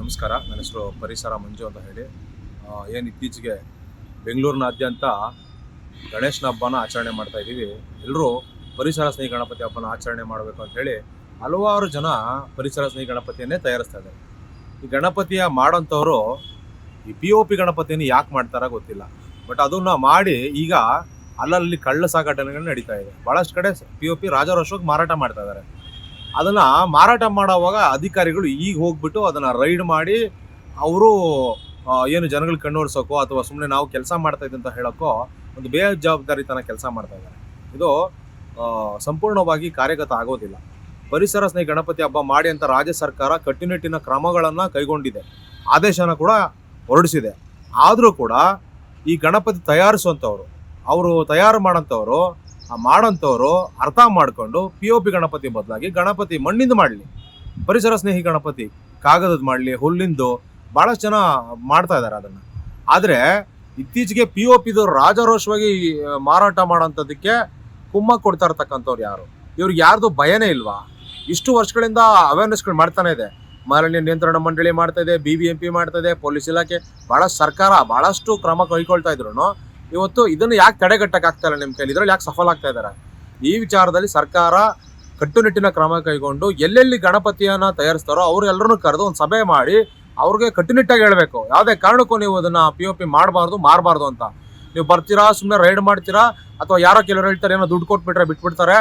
ನಮಸ್ಕಾರ. ನನ್ನ ಹೆಸರು ಪರಿಸರ ಮಂಜು ಅಂತ ಹೇಳಿ. ಏನು ಇತ್ತೀಚೆಗೆ ಬೆಂಗಳೂರಿನಾದ್ಯಂತ ಗಣೇಶನ ಹಬ್ಬನ ಆಚರಣೆ ಮಾಡ್ತಾ ಇದ್ದೀವಿ. ಎಲ್ಲರೂ ಪರಿಸರ ಸ್ನೇಹಿ ಗಣಪತಿ ಹಬ್ಬನ ಆಚರಣೆ ಮಾಡಬೇಕು ಅಂತ ಹೇಳಿ ಹಲವಾರು ಜನ ಪರಿಸರ ಸ್ನೇಹಿ ಗಣಪತಿಯನ್ನೇ ತಯಾರಿಸ್ತಾ ಇದ್ದಾರೆ. ಈ ಗಣಪತಿಯ ಮಾಡೋಂಥವ್ರು ಈ POP ಗಣಪತಿಯನ್ನು ಯಾಕೆ ಮಾಡ್ತಾರ ಗೊತ್ತಿಲ್ಲ. ಬಟ್ ಅದನ್ನ ಮಾಡಿ ಈಗ ಅಲ್ಲಲ್ಲಿ ಕಳ್ಳ ಸಾಗಾಟಗಳು ನಡೀತಾ ಇದೆ. ಭಾಳಷ್ಟು ಕಡೆ POP ರಾಜಾರೋಷವಾಗಿ ಮಾರಾಟ ಮಾಡ್ತಾ ಇದ್ದಾರೆ. ಅದನ್ನು ಮಾರಾಟ ಮಾಡೋವಾಗ ಅಧಿಕಾರಿಗಳು ಈಗ ಹೋಗ್ಬಿಟ್ಟು ಅದನ್ನು ರೈಡ್ ಮಾಡಿ ಅವರು ಏನು ಜನಗಳು ಕಣ್ಣೋರ್ಸೋಕೋ ಅಥವಾ ಸುಮ್ಮನೆ ನಾವು ಕೆಲಸ ಮಾಡ್ತಾ ಇದ್ದೀವಿ ಅಂತ ಹೇಳೋಕ್ಕೋ ಒಂದು ಬೇಜವಾಬ್ದಾರಿತನ ಕೆಲಸ ಮಾಡ್ತಾ ಇದ್ದಾರೆ. ಇದು ಸಂಪೂರ್ಣವಾಗಿ ಕಾರ್ಯಗತ ಆಗೋದಿಲ್ಲ. ಪರಿಸರ ಸ್ನೇಹಿ ಗಣಪತಿ ಹಬ್ಬ ಮಾಡಿ ಅಂತ ರಾಜ್ಯ ಸರ್ಕಾರ ಕಟ್ಟುನಿಟ್ಟಿನ ಕ್ರಮಗಳನ್ನು ಕೈಗೊಂಡಿದೆ, ಆದೇಶನ ಕೂಡ ಹೊರಡಿಸಿದೆ. ಆದರೂ ಕೂಡ ಈ ಗಣಪತಿ ತಯಾರಿಸುವಂಥವ್ರು, ಅವರು ತಯಾರು ಮಾಡೋಂಥವ್ರು ಅರ್ಥ ಮಾಡಿಕೊಂಡು POP ಗಣಪತಿ ಬದಲಾಗಿ ಗಣಪತಿ ಮಣ್ಣಿಂದ ಮಾಡಲಿ, ಪರಿಸರ ಸ್ನೇಹಿ ಗಣಪತಿ ಕಾಗದದ ಮಾಡಲಿ, ಹುಲ್ಲಿಂದು ಭಾಳಷ್ಟು ಜನ ಮಾಡ್ತಾ ಇದ್ದಾರೆ ಅದನ್ನು. ಆದರೆ ಇತ್ತೀಚೆಗೆ POPದು ರಾಜಾರೋಷವಾಗಿ ಮಾರಾಟ ಮಾಡೋಂಥದ್ದಕ್ಕೆ ಕುಮ್ಮ ಕೊಡ್ತಾ ಇರ್ತಕ್ಕಂಥವ್ರು ಯಾರು? ಇವ್ರಿಗೆ ಯಾರ್ದು ಭಯನೇ ಇಲ್ವಾ? ಇಷ್ಟು ವರ್ಷಗಳಿಂದ ಅವೇರ್ನೆಸ್ಗಳು ಮಾಡ್ತಾನೆ ಇದೆ. ಮಾಲಿನ್ಯ ನಿಯಂತ್ರಣ ಮಂಡಳಿ ಮಾಡ್ತಾ ಇದೆ, BBMP ಮಾಡ್ತಾ ಇದೆ, ಪೊಲೀಸ್ ಇಲಾಖೆ, ಸರ್ಕಾರ ಭಾಳಷ್ಟು ಕ್ರಮ ಕೈಗೊಳ್ತಾ ಇದ್ರು. ಇವತ್ತು ಇದನ್ನು ಯಾಕೆ ತಡೆಗಟ್ಟಕ್ಕಾಗ್ತಾ ಇಲ್ಲ ನಿಮ್ಮ ಕೈಲಿ? ಇದರಲ್ಲಿ ಯಾಕೆ ಸಫಲ ಆಗ್ತಾ ಇದ್ದಾರೆ? ಈ ವಿಚಾರದಲ್ಲಿ ಸರ್ಕಾರ ಕಟ್ಟುನಿಟ್ಟಿನ ಕ್ರಮ ಕೈಗೊಂಡು ಎಲ್ಲೆಲ್ಲಿ ಗಣಪತಿಯನ್ನು ತಯಾರಿಸ್ತಾರೋ ಅವರೆಲ್ಲರೂ ಕರೆದು ಒಂದು ಸಭೆ ಮಾಡಿ ಅವ್ರಿಗೆ ಕಟ್ಟುನಿಟ್ಟಾಗಿ ಹೇಳಬೇಕು, ಯಾವುದೇ ಕಾರಣಕ್ಕೂ ನೀವು ಅದನ್ನು POP ಮಾಡಬಾರ್ದು, ಮಾರಬಾರ್ದು ಅಂತ. ನೀವು ಬರ್ತೀರಾ, ಸುಮ್ಮನೆ ರೈಡ್ ಮಾಡ್ತೀರಾ, ಅಥವಾ ಯಾರೋ ಕೆಲವರು ಹೇಳ್ತಾರೆ ಏನೋ ದುಡ್ಡು ಕೊಟ್ಬಿಟ್ರೆ ಬಿಟ್ಬಿಡ್ತಾರೆ,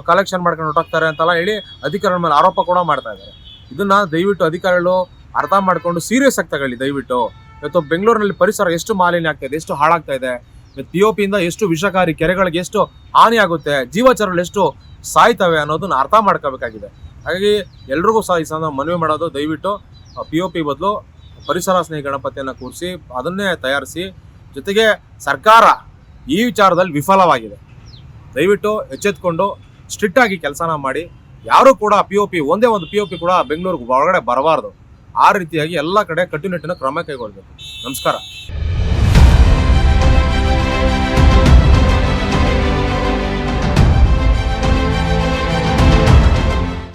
ಕಲೆಕ್ಷನ್ ಮಾಡ್ಕೊಂಡು ಹೊರಟೋಗ್ತಾರೆ ಅಂತೆಲ್ಲ ಹೇಳಿ ಅಧಿಕಾರಿಗಳ ಮೇಲೆ ಆರೋಪ ಕೂಡ ಮಾಡ್ತಾ ಇದ್ದಾರೆ. ಇದನ್ನು ದಯವಿಟ್ಟು ಅಧಿಕಾರಿಗಳು ಅರ್ಥ ಮಾಡಿಕೊಂಡು ಸೀರಿಯಸ್ ಆಗಿ ತಗೊಳ್ಳಿ ದಯವಿಟ್ಟು. ಇವತ್ತು ಬೆಂಗಳೂರಿನಲ್ಲಿ ಪರಿಸರ ಎಷ್ಟು ಮಾಲಿನ್ಯ ಆಗ್ತಾ ಇದೆ, ಎಷ್ಟು ಹಾಳಾಗ್ತಾ ಇದೆ, POPಯಿಂದ ಎಷ್ಟು ವಿಷಕಾರಿ, ಕೆರೆಗಳಿಗೆ ಎಷ್ಟು ಹಾನಿ ಆಗುತ್ತೆ, ಜೀವಚರಗಳು ಎಷ್ಟು ಸಾಯ್ತವೆ ಅನ್ನೋದನ್ನ ಅರ್ಥ ಮಾಡ್ಕೋಬೇಕಾಗಿದೆ. ಹಾಗಾಗಿ ಎಲ್ರಿಗೂ ಸಹ ಈ ಸಲ ಮನವಿ ಮಾಡೋದು, ದಯವಿಟ್ಟು POP ಬದಲು ಪರಿಸರ ಸ್ನೇಹಿ ಗಣಪತಿಯನ್ನು ಕೂರಿಸಿ ಅದನ್ನೇ ತಯಾರಿಸಿ. ಜೊತೆಗೆ ಸರ್ಕಾರ ಈ ವಿಚಾರದಲ್ಲಿ ವಿಫಲವಾಗಿದೆ. ದಯವಿಟ್ಟು ಎಚ್ಚೆತ್ಕೊಂಡು ಸ್ಟ್ರಿಕ್ಟಾಗಿ ಕೆಲಸನ ಮಾಡಿ. ಯಾರೂ ಕೂಡ POP ಒಂದೇ ಒಂದು POP ಕೂಡ ಬೆಂಗಳೂರಿಗೆ ಒಳಗಡೆ ಬರಬಾರ್ದು. ಆ ರೀತಿಯಾಗಿ ಎಲ್ಲ ಕಡೆ ಕಟ್ಟುನಿಟ್ಟಿನ ಕ್ರಮ ಕೈಗೊಳ್ಳಬೇಕು. ನಮಸ್ಕಾರ.